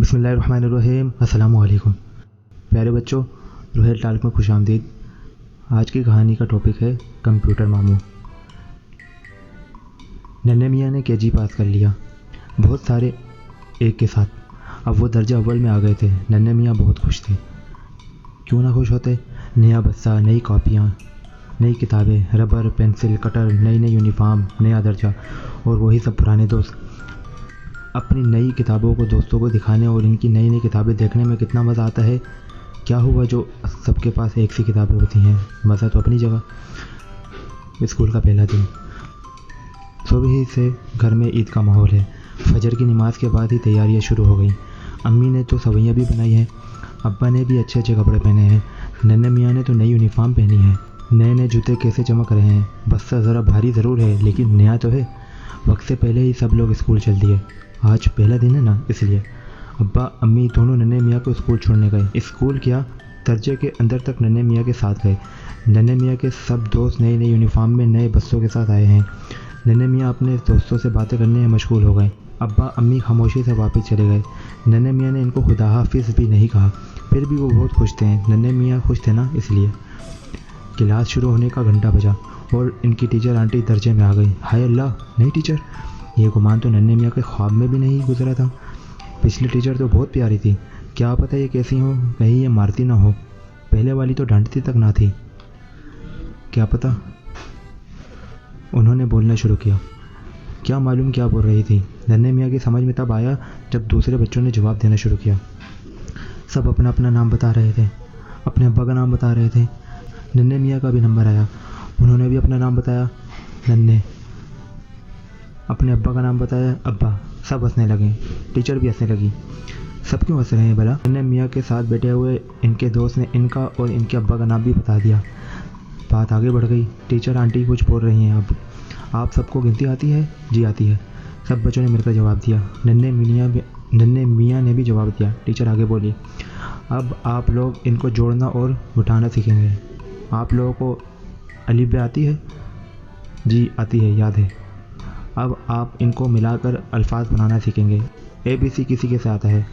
बिस्मिल्लाहिर्रहमानिर्रहीम। अस्सलामु अलैकुम प्यारे बच्चों, रोहेल टाल्क में खुशामदीद। आज की कहानी का टॉपिक है कंप्यूटर मामू। नन्हे मियाँ ने केजी पास कर लिया, बहुत सारे एक के साथ। अब वो दर्जा अव्वल में आ गए थे। नन्हे मियाँ बहुत खुश थे। क्यों ना खुश होते। नया बस्ता, नई कॉपियाँ, नई किताबें, रबर, पेंसिल, कटर, नई नई यूनिफॉर्म, नया दर्जा और वही सब पुराने दोस्त। अपनी नई किताबों को दोस्तों को दिखाने और इनकी नई नई किताबें देखने में कितना मज़ा आता है। क्या हुआ जो सबके पास एक सी किताबें होती हैं। मज़ा तो अपनी जगह। स्कूल का पहला दिन। सुबह ही से घर में ईद का माहौल है। फजर की नमाज के बाद ही तैयारियां शुरू हो गई। अम्मी ने तो सवैयाँ भी बनाई हैं, अब्बा ने भी अच्छे अच्छे कपड़े पहने हैं। नन्हे मियाँ ने तो नई यूनिफॉर्म पहनी है। नए नए जूते कैसे चमक रहे हैं। बस्ता ज़रा भारी ज़रूर है लेकिन नया तो है। वक्त से पहले ही सब लोग स्कूल चल दिए। आज पहला दिन है ना, इसलिए अब्बा अम्मी दोनों नन्हे मियाँ को स्कूल छोड़ने गए। स्कूल क्या, दर्जे के अंदर तक नन्हे मियाँ के साथ गए। नन्हे मियाँ के सब दोस्त नई नई यूनिफॉर्म में नए बस्सों के साथ आए हैं। नन्हे मियाँ अपने दोस्तों से बातें करने में मशगूल हो गए। अब्बा अम्मी खामोशी से वापस चले गए। नन्हे मियाँ ने इनको खुदा हाफिज़ भी नहीं कहा, फिर भी वो बहुत खुश थे। नन्हे मियाँ खुश थे ना, इसलिए। क्लास शुरू होने का घंटा बजा और इनकी टीचर आंटी दर्जे में आ गई। हाय अल्लाह, नई टीचर। ये गुमान तो नन्हे मियाँ के ख्वाब में भी नहीं गुजरा था। पिछली टीचर तो बहुत प्यारी थी, क्या पता ये कैसी हो, कहीं ये मारती ना हो। पहले वाली तो डांटती तक ना थी, क्या पता। उन्होंने बोलना शुरू किया। क्या मालूम क्या बोल रही थी। नन्हे मियाँ की समझ में तब आया जब दूसरे बच्चों ने जवाब देना शुरू किया। सब अपना अपना नाम बता रहे थे, अपने अब्बा का नाम बता रहे थे। नन्हे मियाँ का भी नंबर आया, उन्होंने भी अपना नाम बताया। नन्हे अपने अब्बा का नाम बताया, अब्बा। सब हंसने लगे, टीचर भी हंसने लगी। सब क्यों हंस रहे हैं भला। नन्हे मियाँ के साथ बैठे हुए इनके दोस्त ने इनका और इनके अब्बा का नाम भी बता दिया। बात आगे बढ़ गई। टीचर आंटी कुछ बोल रही हैं। अब आप सबको गिनती आती है? जी आती है। सब बच्चों ने मिलकर जवाब दिया। नन्हे मियाँ ने भी जवाब दिया। टीचर आगे बोली, अब आप लोग इनको जोड़ना और घटाना सीखेंगे। आप लोगों को अलिफ बे आती है? जी आती है, याद है। अब आप इनको मिलाकर अल्फाज बनाना सीखेंगे। ABC किसी के से आता है।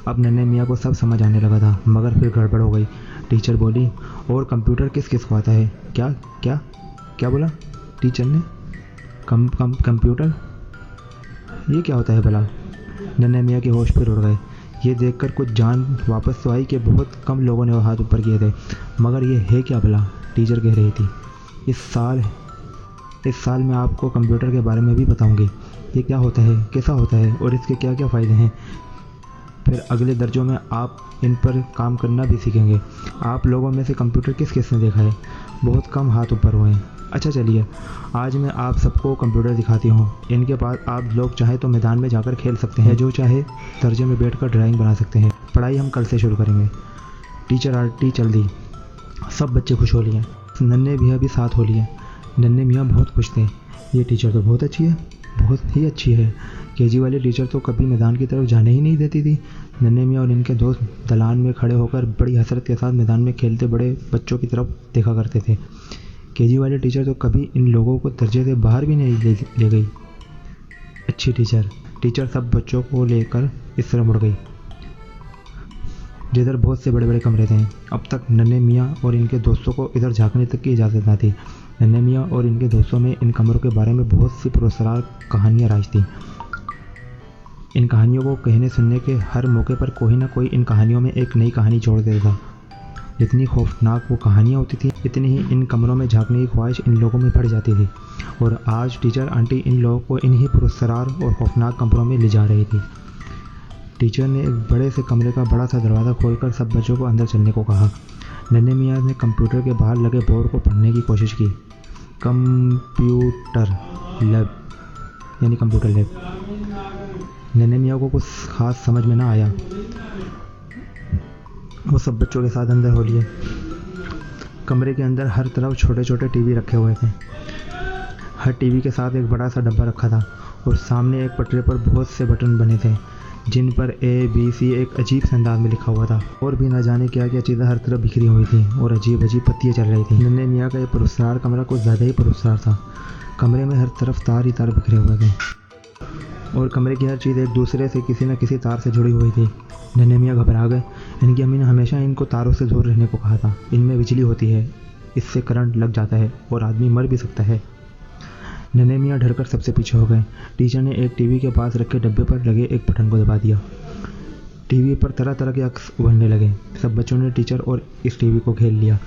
अब नन्हे मियाँ को सब समझ आने लगा था, मगर फिर गड़बड़ हो गई। टीचर बोली, और कंप्यूटर किस किस को आता है? क्या क्या क्या बोला टीचर ने? कंप्यूटर, ये क्या होता है भला? नन्हे मियाँ के होश फिर उड़ गए। ये देखकर कुछ जान वापस तो आई कि बहुत कम लोगों ने हाथ ऊपर किए थे। मगर ये है क्या भला? टीचर कह रही थी, इस साल मैं आपको कंप्यूटर के बारे में भी बताऊंगी। ये क्या होता है, कैसा होता है और इसके क्या क्या फ़ायदे हैं। फिर अगले दर्जों में आप इन पर काम करना भी सीखेंगे। आप लोगों में से कंप्यूटर किस किस ने देखा है? बहुत कम हाथ ऊपर हुए हैं। अच्छा चलिए, आज मैं आप सबको कंप्यूटर दिखाती हूँ। इनके बाद आप लोग चाहे तो मैदान में जाकर खेल सकते हैं, जो चाहे दर्जे में बैठकर ड्राइंग बना सकते हैं। पढ़ाई हम कल से शुरू करेंगे। टीचर आंटी चल दी। सब बच्चे खुश हो लिए। नन्हे मियाँ भी साथ हो लिए। नन्हे मियाँ बहुत खुश थे। ये टीचर तो बहुत अच्छी है, बहुत ही अच्छी है। केजी वाली टीचर तो कभी मैदान की तरफ जाने ही नहीं देती थी। नन्हे मियाँ और इनके दोस्त दलान में खड़े होकर बड़ी हसरत के साथ मैदान में खेलते बड़े बच्चों की तरफ देखा करते थे। केजी वाली टीचर तो कभी इन लोगों को दर्जे से बाहर भी नहीं ले गई। अच्छी टीचर सब बच्चों को लेकर इस तरह मुड़ गई जिधर बहुत से बड़े बड़े कमरे थे। अब तक नन्हे मियाँ और इनके दोस्तों को इधर झांकने तक की इजाज़त न थी। नन्हे मियाँ और इनके दोस्तों में इन कमरों के बारे में बहुत सी पुरस्कार कहानियाँ राज थीं। इन कहानियों को कहने सुनने के हर मौके पर कोई ना कोई इन कहानियों में एक नई कहानी जोड़ देता था। जितनी खौफनाक वो कहानियाँ होती थी, इतनी ही इन कमरों में झांकने की ख्वाहिश इन लोगों में बढ़ जाती थी। और आज टीचर आंटी इन लोगों को इन्हीं पुरस्कार और खौफनाक कमरों में ले जा रही थी। टीचर ने एक बड़े से कमरे का बड़ा सा दरवाज़ा खोलकर सब बच्चों को अंदर चलने को कहा। नन्हे मियाँ ने कंप्यूटर के बाहर लगे बोर्ड को पढ़ने की कोशिश की। कंप्यूटर लैब, यानी कंप्यूटर लैब। नन्हे मियाँ को कुछ खास समझ में ना आया। वो सब बच्चों के साथ अंदर हो लिए। कमरे के अंदर हर तरफ छोटे छोटे टीवी रखे हुए थे। हर टीवी के साथ एक बड़ा सा डब्बा रखा था और सामने एक पटरे पर बहुत से बटन बने थे जिन पर ABC एक अजीब से अंदाज में लिखा हुआ था। और भी ना जाने क्या क्या चीज़ें हर तरफ बिखरी हुई थी और अजीब अजीब पत्तियाँ चल रही थी। नन्हे मियाँ का ये पुरस्कार कमरा कुछ ज़्यादा ही पुरस्कार था। कमरे में हर तरफ तार ही तार बिखरे हुए थे। और कमरे की हर चीज़ एक दूसरे से किसी न किसी तार से जुड़ी हुई थी। नन्हे मियाँ घबरा गए। इनकी अम्मी ने हमेशा इनको तारों से दूर रहने को कहा था। इनमें बिजली होती है, इससे करंट लग जाता है और आदमी मर भी सकता है। नन्हे मियाँ डरकर सबसे पीछे हो गए। टीचर ने एक टीवी के पास रखे डब्बे पर लगे एक बटन को दबा दिया। टीवी पर तरह तरह के अक्स उभरने लगे। सब बच्चों ने टीचर और इस टीवी को घेर लिया।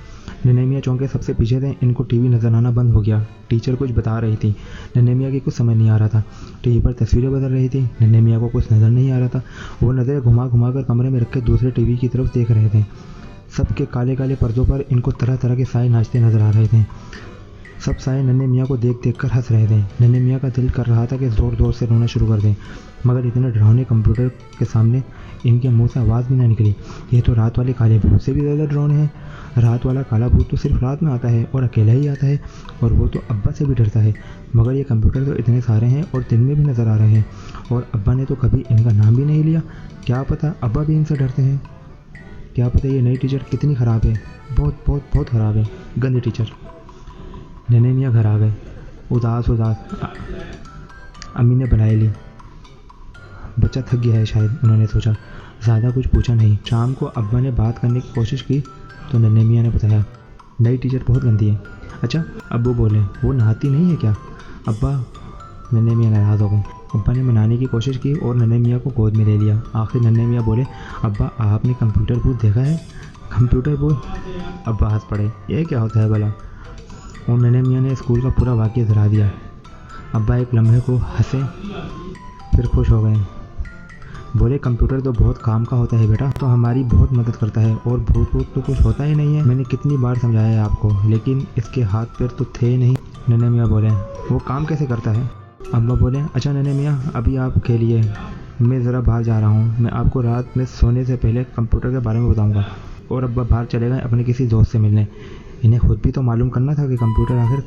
नन्हे मियाँ चौंके सबसे पीछे थे। इनको टीवी नजर आना बंद हो गया। टीचर कुछ बता रही थी। नन्हे मियाँ की कुछ समझ नहीं आ रहा था। टीवी पर तस्वीरें बदल रही थी। नन्हे मियाँ को कुछ नजर नहीं आ रहा था। वो नजरें घुमा घुमा कर कमरे में रखे दूसरे टीवी की तरफ देख रहे थे। सबके काले काले पर्दों पर इनको तरह तरह के साए नाचते नजर आ रहे थे। सब साए नन्हे मियाँ को देख देख कर हंस रहे थे। नन्हे मियाँ का दिल कर रहा था कि ज़ोर ज़ोर से रोना शुरू कर दें, मगर इतने डरावने कंप्यूटर के सामने इनके मुंह से आवाज़ भी ना निकली। ये तो रात वाले काले भूत से भी ज़्यादा डरावने हैं। रात वाला काला भूत तो सिर्फ रात में आता है और अकेला ही आता है, और वो तो अब्बा से भी डरता है। मगर ये कंप्यूटर तो इतने सारे हैं और दिन में भी नज़र आ रहे हैं, और अब्बा ने तो कभी इनका नाम भी नहीं लिया। क्या पता अब्बा भी इनसे डरते हैं। क्या पता ये नई टीचर कितनी ख़राब है। बहुत बहुत बहुत ख़राब है, गंदी टीचर। नन्हे मियाँ घर आ गए, उदास उदास। अम्मी ने बनाई ली। बच्चा थक गया है शायद, उन्होंने सोचा। ज़्यादा कुछ पूछा नहीं। शाम को अब्बा ने बात करने की कोशिश की तो नन्हे मियाँ ने बताया, नई टीचर बहुत गंदी है। अच्छा, अब्बू बोले, वो नहाती नहीं है क्या? अब्बा, नन्हे मियाँ नाराज़ हो गए। अब्बा ने मनाने की कोशिश की और नन्हे मियाँ को गोद में ले लिया। आखिर नन्हे मियाँ बोले, अब्बा आपने कंप्यूटर भूत देखा है? कंप्यूटर भूत? अब्बा हंस पड़े, ये क्या होता है भला? और नन्हे मियाँ ने स्कूल का पूरा वाक़या दोहरा दिया। अब्बा एक लम्हे को हंसे, फिर खुश हो गए। बोले, कंप्यूटर तो बहुत काम का होता है बेटा, तो हमारी बहुत मदद करता है, और भूत भूत तो कुछ होता ही नहीं है। मैंने कितनी बार समझाया है आपको, लेकिन इसके हाथ पैर तो थे ही नहीं। नन्हे मियाँ बोले, वो काम कैसे करता है? अब्बा बोले, अच्छा नन्हे मियाँ, अभी आप खेलिए, मैं ज़रा बाहर जा रहा हूँ। मैं आपको रात में सोने से पहले कंप्यूटर के बारे में बताऊँगा। और अब्बा बाहर चले गए अपने किसी दोस्त से मिलने। इन्हें खुद भी तो मालूम करना था कि कंप्यूटर आखिर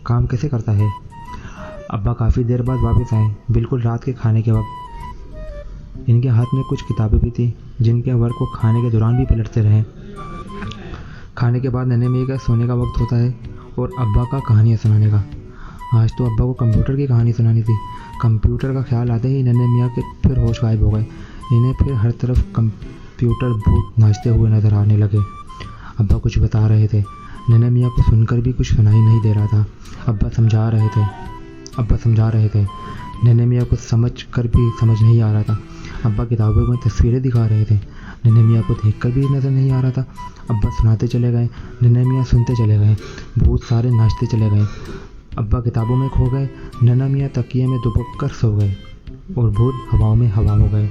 काम कैसे करता है। अब्बा काफ़ी देर बाद वापस आए, बिल्कुल रात के खाने के वक्त। इनके हाथ में कुछ किताबें भी थी, जिनके वर्क को खाने के दौरान भी पलटते रहे। खाने के बाद नन्हे मियाँ का सोने का वक्त होता है और अब्बा का कहानियाँ सुनाने का। आज तो अब्बा को कंप्यूटर की कहानी सुनानी थी। कंप्यूटर का ख्याल आते ही नन्हे मियाँ के फिर होश गायब हो गए। इन्हें फिर हर तरफ कंप्यूटर भूत नाचते हुए नजर आने लगे। अब्बा कुछ बता रहे थे, नन्हे मियाँ को सुनकर भी कुछ सुनाई नहीं दे रहा था। अब्बा समझा रहे थे। नन्हे मियाँ को समझ कर भी समझ नहीं आ रहा था। अब्बा किताबों में तस्वीरें दिखा रहे थे, नन्हे मियाँ को देखकर भी नज़र नहीं आ रहा था। अब्बा सुनाते चले गए, नन्हे मियाँ सुनते चले गए। भूत सारे नाचते चले गए। अब्बा किताबों में खो गए, नन्हे मियाँ तकिए में दुबक कर सो गए, और भूत हवाओं में हवा हो गए।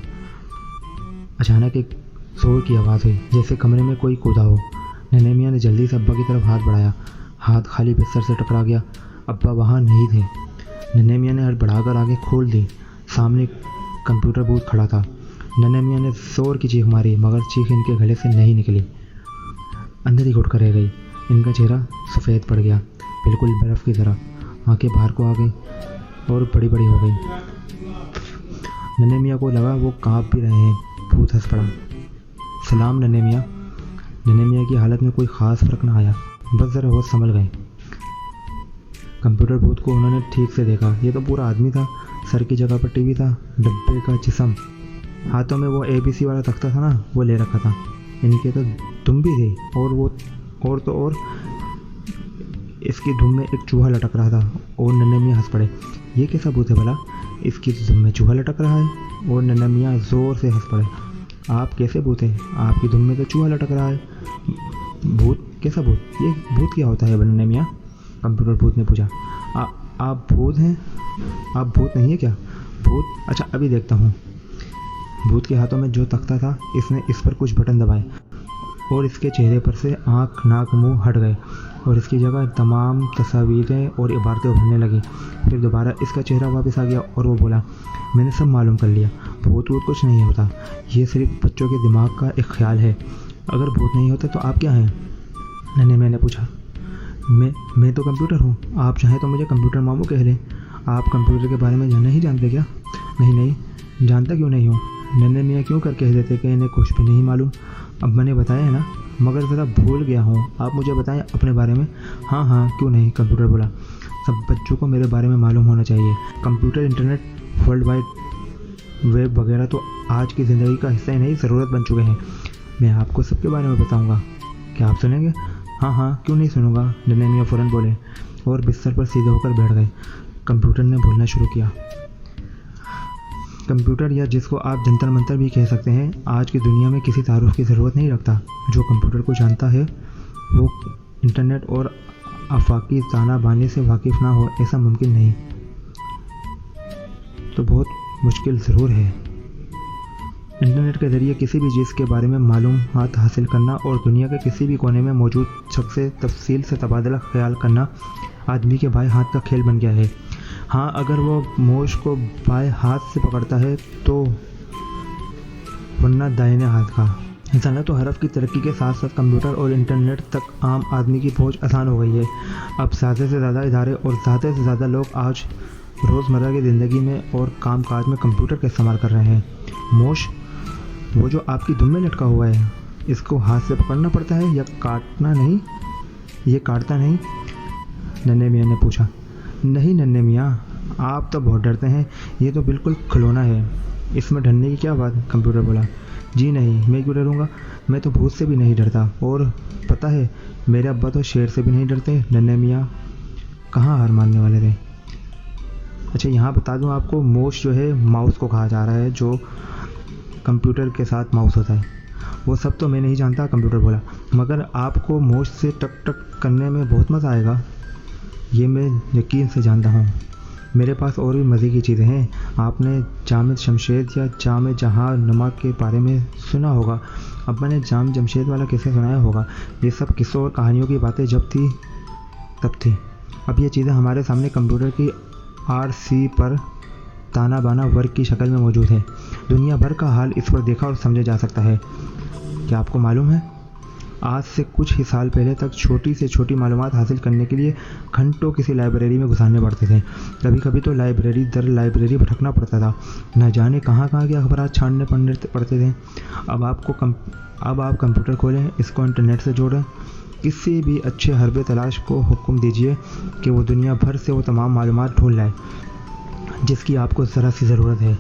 अचानक एक शोर की आवाज़ हुई, जैसे कमरे में कोई कूदा हो। नन्हे मियाँ ने जल्दी से अब्बा की तरफ हाथ बढ़ाया। हाथ खाली बिस्तर से टकरा गया। अब्बा वहाँ नहीं थे। नन्हे मियाँ ने हड़बड़ाकर आगे खोल दी। सामने कंप्यूटर बूथ खड़ा था। नन्हे मियाँ ने जोर की चीख मारी, मगर चीख इनके गले से नहीं निकली, अंदर ही घुट कर रह गई। इनका चेहरा सफ़ेद पड़ गया, बिल्कुल बर्फ़ की तरह। आंखें बाहर को आ गई और बड़ी बड़ी हो गई। नन्हे मियाँ को लगा वो काँप भी रहे हैं। भूत हंस पड़ा। सलाम नन्हे मियाँ। नन्हे मियाँ की हालत में कोई ख़ास फ़र्क न आया, बस ज़रा होश संभल गए। कंप्यूटर भूत को उन्होंने ठीक से देखा। ये तो पूरा आदमी था। सर की जगह पर टीवी था, डब्बे का जिस्म, हाथों में वो ABC वाला तख्ता था ना, वो ले रखा था। इनके तो दुम भी थी, और इसकी धुम में एक चूहा लटक रहा था। और नन्हे मियाँ हंस पड़े। ये कैसा भूत है भला, इसकी धुम में चूहा लटक रहा है? और नन्हे मियाँ ज़ोर से हंस पड़े। आप कैसे भूत हैं? आपकी धुम में तो चूहा लटक रहा है। भूत? कैसा भूत? ये भूत क्या होता है नन्हे मियाँ? कंप्यूटर भूत ने पूछा। आप भूत हैं? आप भूत नहीं है क्या? भूत? अच्छा, अभी देखता हूँ। भूत के हाथों में जो तख्ता था, इसने इस पर कुछ बटन दबाए और इसके चेहरे पर से आँख, नाक, मुंह हट गए, और इसकी जगह तमाम तस्वीरें और इबारतें उभरने लगी। फिर दोबारा इसका चेहरा वापस आ गया और वो बोला, मैंने सब मालूम कर लिया। भूत वूत कुछ नहीं होता, ये सिर्फ बच्चों के दिमाग का एक ख्याल है। अगर भूत नहीं होते तो आप क्या हैं? नन्हे मैंने पूछा। मैं तो कंप्यूटर हूँ। आप चाहें तो मुझे कंप्यूटर मामू कह लें। आप कंप्यूटर के बारे में नहीं जानते क्या? नहीं, जानता क्यों नहीं हूँ। नन्हे मियाँ क्यों कर कह देते कि इन्हें कुछ भी नहीं मालूम। अब मैंने बताया है ना, मगर ज़रा भूल गया हूँ। आप मुझे बताएं अपने बारे में। हाँ, क्यों नहीं, कंप्यूटर बोला। सब बच्चों को मेरे बारे में मालूम होना चाहिए। Computer internet world wide web वगैरह तो आज की ज़िंदगी का हिस्सा ही नहीं, ज़रूरत बन चुके हैं। मैं आपको सबके बारे में बताऊंगा। क्या आप सुनेंगे? हाँ हाँ, क्यों नहीं सुनूंगा, नन्हे मियाँ फ़ौरन बोले और बिस्तर पर सीधे होकर बैठ गए। कंप्यूटर ने बोलना शुरू किया। कंप्यूटर, या जिसको आप जंतर मंतर भी कह सकते हैं, आज की दुनिया में किसी तारुफ की ज़रूरत नहीं रखता। जो कंप्यूटर को जानता है वो इंटरनेट और आफाकी ताना बाने से वाकिफ़ ना हो, ऐसा मुमकिन नहीं। तो बहुत मुश्किल ज़रूर है। इंटरनेट के ज़रिए किसी भी चीज़ के बारे में मालूमात हासिल करना और दुनिया के किसी भी कोने में मौजूद शख्स से तफसील से तबादला ख्याल करना आदमी के बाएं हाथ का खेल बन गया है। हाँ, अगर वो मोश को बाएं हाथ से पकड़ता है तो, वरना दाहिने हाथ का। इंसानियत और हरफ की तरक्की के साथ साथ कंप्यूटर और इंटरनेट तक आम आदमी की पहुंच आसान हो गई है। अब ज़्यादा से ज़्यादा इदारे और ज़्यादा से ज़्यादा लोग आज रोज़मर्रा की ज़िंदगी में और काम काज में कंप्यूटर का इस्तेमाल कर रहे हैं। मोश, वो जो आपकी दुम में लटका हुआ है, इसको हाथ से पकड़ना पड़ता है या काटना नहीं? ये काटता नहीं? नन्हे मियाँ ने पूछा। नहीं नन्हे मियाँ, आप तो बहुत डरते हैं, ये तो बिल्कुल खिलौना है, इसमें डरने की क्या बात? कंप्यूटर बोला। जी नहीं, मैं क्यों डरूँगा, मैं तो भूत से भी नहीं डरता, और पता है मेरे अब्बा तो शेर से भी नहीं डरते। नन्हे मियाँ कहाँ हार मानने वाले थे। अच्छा, यहाँ बता दूँ आपको, मोश जो है माउस को कहा जा रहा है, जो कंप्यूटर के साथ माउस होता है। वो सब तो मैं नहीं जानता, कंप्यूटर बोला, मगर आपको मोश से टक टक करने में बहुत मज़ा आएगा, ये मैं यकीन से जानता हूँ। मेरे पास और भी मज़े की चीज़ें हैं। आपने जाम शमशेद या जाम जहाँ नुमा के बारे में सुना होगा। अब्बा ने जाम जमशेद वाला किस्सा सुनाया होगा। ये सब किस्सों और कहानियों की बातें जब थी तब थी। अब ये चीज़ें हमारे सामने कंप्यूटर की RC पर ताना बाना वर्क की शक्ल में मौजूद है। दुनिया भर का हाल इस पर देखा और समझा जा सकता है। क्या आपको मालूम है, आज से कुछ ही साल पहले तक छोटी से छोटी मालूमात हासिल करने के लिए घंटों किसी लाइब्रेरी में गुजारने पड़ते थे। कभी कभी तो लाइब्रेरी दर लाइब्रेरी भटकना पड़ता था, न जाने कहाँ कहाँ के अखबार छानने पड़ते थे। अब आप कंप्यूटर खोलें, इसको इंटरनेट से जोड़ें, किसी भी अच्छे हरबे तलाश को हुक्म दीजिए कि वो दुनिया भर से वो तमाम मालूमात ढूंढ लाए जिसकी आपको ज़रा सी ज़रूरत है,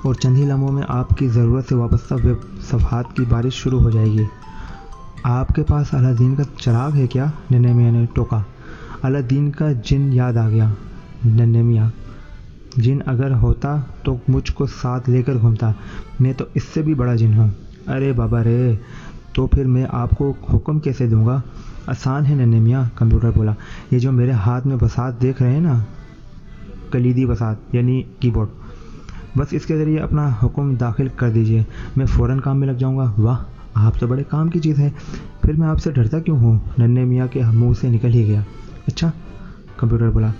और चंद ही लम्हों में आपकी ज़रूरत से वाबस्ता वेब सफ़हात की बारिश शुरू हो जाएगी। आपके पास अलादीन का चिराग है क्या? नन्हे मियाँ ने टोका। अलादीन का जिन याद आ गया। नन्हे मियाँ, जिन अगर होता तो मुझको साथ लेकर घूमता, मैं तो इससे भी बड़ा जिन हूँ। अरे बाबा रे, तो फिर मैं आपको हुक्म कैसे दूंगा? आसान है नन्हे मियाँ, कंप्यूटर बोला। ये जो मेरे हाथ में बसात देख रहे हैं ना, कलीदी बसात यानी कीबोर्ड, बस इसके ज़रिए अपना हुक्म दाखिल कर दीजिए, मैं फ़ौरन काम में लग जाऊंगा। वाह, आप तो बड़े काम की चीज़ है, फिर मैं आपसे डरता क्यों हूँ? नन्हे मियाँ के मुंह से निकल ही गया। अच्छा, कंप्यूटर बोला,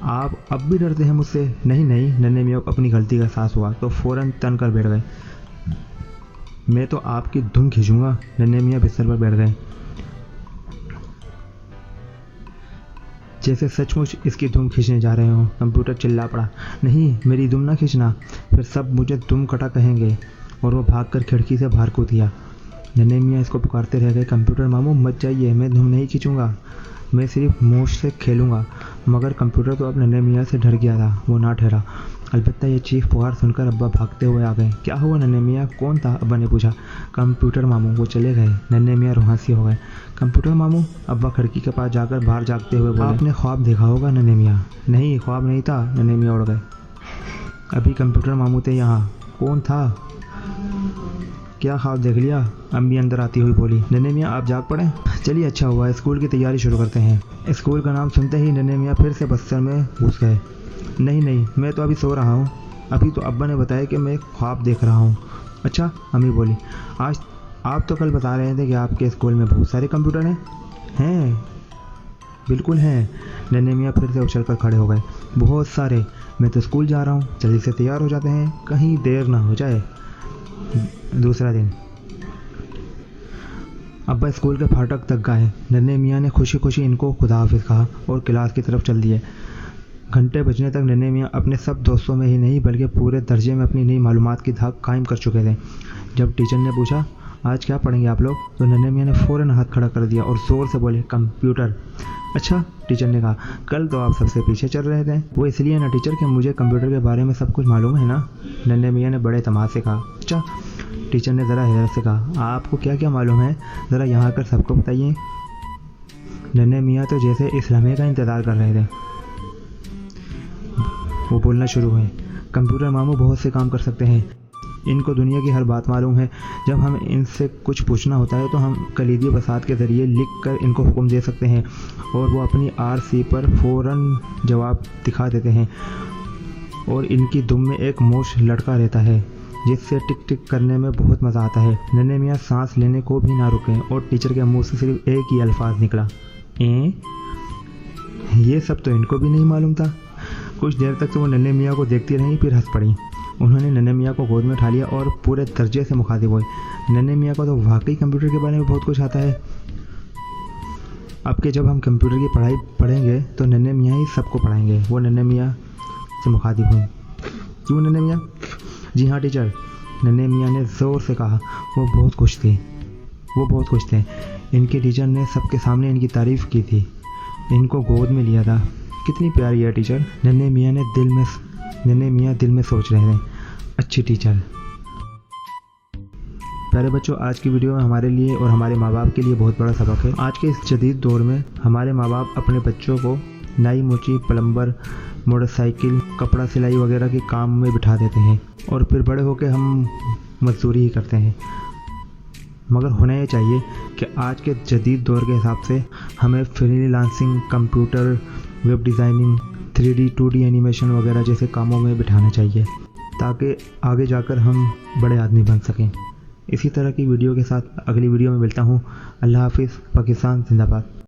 आप अब भी डरते हैं मुझसे? नहीं नहीं, नन्हे मियाँ को अपनी गलती का एहसास हुआ तो फ़ौरन तन कर बैठ गए। मैं तो आपकी धुन खींचूंगा। नन्हे मियाँ बिस्तर पर बैठ गए, जैसे सचमुच इसकी धुम खींचने जा रहे हो। कंप्यूटर चिल्ला पड़ा, नहीं मेरी धुम ना खींचना, फिर सब मुझे धुम कटा कहेंगे, और वो भागकर खिड़की से बाहर कूद दिया। नन्हे मियाँ इसको पुकारते रह गए, कंप्यूटर मामू मत जाइए, मैं धुम नहीं खींचूंगा, मैं सिर्फ मोश से खेलूंगा। मगर कंप्यूटर तो अब नन्हे मियाँ से डर गया था, वो ना ठहरा। अलबत्ता ये चीख पुकार सुनकर अब्बा भागते हुए आ गए। क्या हुआ नन्हे मियाँ, कौन था? अब्बा ने पूछा। कंप्यूटर मामू, वो चले गए। नन्हे मियाँ रुहासी हो गए। कंप्यूटर मामू? अब्बा खिड़की के पास जाकर बाहर जागते हुए बोले। आपने ख्वाब देखा होगा नन्हे मियाँ। नहीं, ख्वाब नहीं था। नन्हे मियाँ उड़ गए। अभी कंप्यूटर मामू थे यहाँ। कौन था? क्या ख्वाब देख लिया? अम्मी अंदर आती हुई बोली। नन्हे मियाँ आप जाग पड़े? चलिए अच्छा हुआ, स्कूल की तैयारी शुरू करते हैं। स्कूल का नाम सुनते ही नन्हे मियाँ फिर से बस्तर में घुस गए। नहीं नहीं, मैं तो अभी सो रहा हूँ, अभी तो अब्बा ने बताया कि मैं ख्वाब देख रहा हूँ। अच्छा, अम्मी बोली। आज आप तो कल बता रहे थे कि आपके स्कूल में बहुत सारे कंप्यूटर हैं। बिल्कुल हैं। नन्हे मियाँ फिर से उछल कर खड़े हो गए। बहुत सारे, मैं तो स्कूल जा रहा हूँ, जल्दी से तैयार हो जाते हैं, कहीं देर ना हो जाए। दूसरा दिन अब्बा स्कूल के फाटक तक गए। नन्हे मियाँ ने खुशी खुशी इनको खुदा हाफिज़ कहा और क्लास की तरफ चल दिए। घंटे बजने तक नन्हे मियाँ अपने सब दोस्तों में ही नहीं बल्कि पूरे दर्जे में अपनी नई मालूमात की धाक कायम कर चुके थे। जब टीचर ने पूछा, आज क्या पढ़ेंगे आप लोग? तो नन्हे मियाँ ने फ़ौरन हाथ खड़ा कर दिया और ज़ोर से बोले, कंप्यूटर। अच्छा, टीचर ने कहा, कल तो आप सबसे पीछे चल रहे थे। वो इसलिए ना टीचर कि मुझे कंप्यूटर के बारे में सब कुछ मालूम है ना। नन्हे मियाँ ने बड़े तमाशे से कहा। अच्छा, टीचर ने ज़रा हैरत से कहा, आपको क्या क्या मालूम है, ज़रा यहाँ आकर सबको बताइए। नन्हे मियाँ तो जैसे इस लम्हे का इंतज़ार कर रहे थे। वो बोलना शुरू हुए, कंप्यूटर मामू बहुत से काम कर सकते हैं, इनको दुनिया की हर बात मालूम है। जब हम इनसे कुछ पूछना होता है तो हम कलीदी बसात के ज़रिए लिख कर इनको हुक्म दे सकते हैं और वो अपनी RC पर फ़ौरन जवाब दिखा देते हैं। और इनकी दुम में एक मोश लटका रहता है जिससे टिक टिक करने में बहुत मज़ा आता है। नन्हे मियाँ सांस लेने को भी ना रुके और टीचर के मुंह से सिर्फ एक ही अल्फाज निकला, ये सब तो इनको भी नहीं मालूम था। कुछ देर तक तो वो नन्हे मियाँ को देखती रही, फिर हंस पड़ी। उन्होंने नन्हे मियाँ को गोद में उठा लिया और पूरे दर्जे से मुखातिब हुए, नन्हे मियाँ को तो वाकई कंप्यूटर के बारे में बहुत कुछ आता है। अब के जब हम कंप्यूटर की पढ़ाई पढ़ेंगे तो नन्हे मियाँ ही सबको पढ़ाएंगे। वो नन्हे मियाँ से मुखातिब हुए, क्यों नन्हे मियाँ? जी हाँ टीचर, नन्हे मियाँ ने ज़ोर से कहा। वो बहुत खुश थे। इनके टीचर ने सबके सामने इनकी तारीफ़ की थी, इनको गोद में लिया था। कितनी प्यारी है टीचर, नन्हे मियाँ दिल में सोच रहे थे। अच्छी टीचर। प्यारे बच्चों, आज की वीडियो में हमारे लिए और हमारे माँ बाप के लिए बहुत बड़ा सबक है। आज के इस जदीद दौर में हमारे माँ बाप अपने बच्चों को नाई मोची, प्लम्बर, मोटरसाइकिल, कपड़ा सिलाई वगैरह के काम में बिठा देते हैं और फिर बड़े होकर हम मजदूरी ही करते हैं। मगर होना ये चाहिए कि आज के जदीद दौर के हिसाब से हमें freelancing, computer, web designing, 3D 2D animation वगैरह जैसे कामों में बिठाना चाहिए ताकि आगे जाकर हम बड़े आदमी बन सकें। इसी तरह की वीडियो के साथ अगली वीडियो में मिलता हूँ। अल्लाह हाफिज़। पाकिस्तान जिंदाबाद।